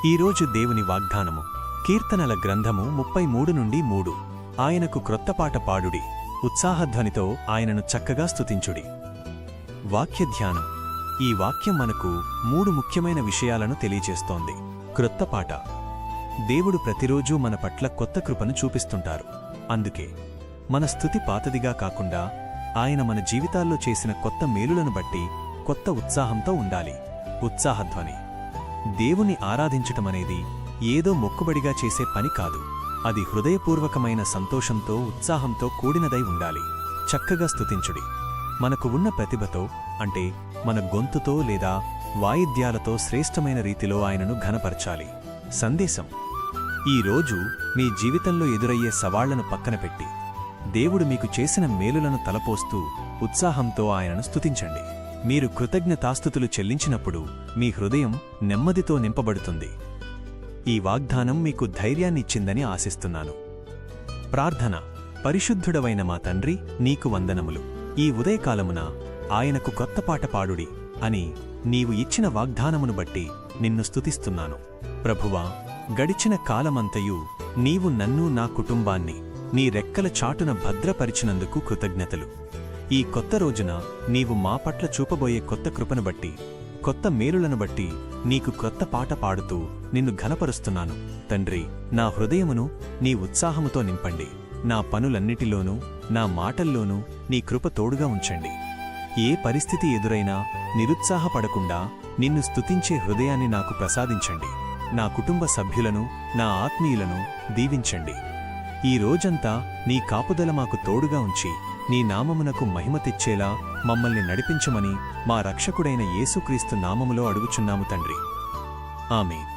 ఈరోజు దేవుని వాగ్దానము కీర్తనల గ్రంథము 33:3. ఆయనకు క్రొత్త పాట పాడుడి, ఉత్సాహధ్వనితో ఆయనను చక్కగా స్తుతించుడి. వాక్యధ్యానం. ఈ వాక్యం మనకు 3 ముఖ్యమైన విషయాలను తెలియజేస్తోంది. క్రొత్త పాట. దేవుడు ప్రతిరోజూ మన పట్ల కొత్త కృపను చూపిస్తుంటారు. అందుకే మన స్తుతి పాతదిగా కాకుండా ఆయన మన జీవితాల్లో చేసిన కొత్త మేలులను బట్టి కొత్త ఉత్సాహంతో ఉండాలి. ఉత్సాహధ్వని. దేవుని ఆరాధించటమనేది ఏదో మొక్కుబడిగా చేసే పని కాదు. అది హృదయపూర్వకమైన సంతోషంతో ఉత్సాహంతో కూడినదై ఉండాలి. చక్కగా స్తుతించుడి. మనకు ఉన్న ప్రతిభతో, అంటే మన గొంతుతో లేదా వాయిద్యాలతో శ్రేష్టమైన రీతిలో ఆయనను ఘనపరచాలి. సందేశం. ఈ రోజు మీ జీవితంలో ఎదురయ్యే సవాళ్లను పక్కన పెట్టి దేవుడు మీకు చేసిన మేలులను తలపోస్తూ ఉత్సాహంతో ఆయనను స్తుతించండి. మీరు కృతజ్ఞతాస్తుతులు చెల్లించినప్పుడు మీ హృదయం నెమ్మదితో నింపబడుతుంది. ఈ వాగ్దానం మీకు ధైర్యాన్నిచ్చిందని ఆశిస్తున్నాను. ప్రార్థన. పరిశుద్ధుడవైన మా తండ్రి, నీకు వందనములు. ఈ ఉదయకాలమున ఆయనకు కొత్త పాట పాడుడి అని నీవు ఇచ్చిన వాగ్దానమును బట్టి నిన్ను స్తుతిస్తున్నాను. ప్రభువా, గడిచిన కాలమంతయు నీవు నన్ను, నా కుటుంబాన్ని నీ రెక్కల చాటున భద్రపరిచినందుకు కృతజ్ఞతలు. ఈ కొత్త రోజున నీవు మా పట్ల చూపబోయే కొత్త కృపను బట్టి, కొత్త మేలులను బట్టి నీకు కొత్త పాట పాడుతూ నిన్ను ఘనపరుస్తున్నాను. తండ్రి, నా హృదయమును నీ ఉత్సాహముతో నింపండి. నా పనులన్నిటిలోనూ, నా మాటల్లోనూ నీ కృప తోడుగా ఉంచండి. ఏ పరిస్థితి ఎదురైనా నిరుత్సాహపడకుండా నిన్ను స్తుతించే హృదయాన్ని నాకు ప్రసాదించండి. నా కుటుంబ సభ్యులను, నా ఆత్మీయులను దీవించండి. ఈ రోజంతా నీ కాపుదల మాకు తోడుగా ఉంచి నీ నామమునకు మహిమ తెచ్చేలా మమ్మల్ని నడిపించమని మా రక్షకుడైన యేసుక్రీస్తు నామములో అడుగుచున్నాము తండ్రి. ఆమేన్.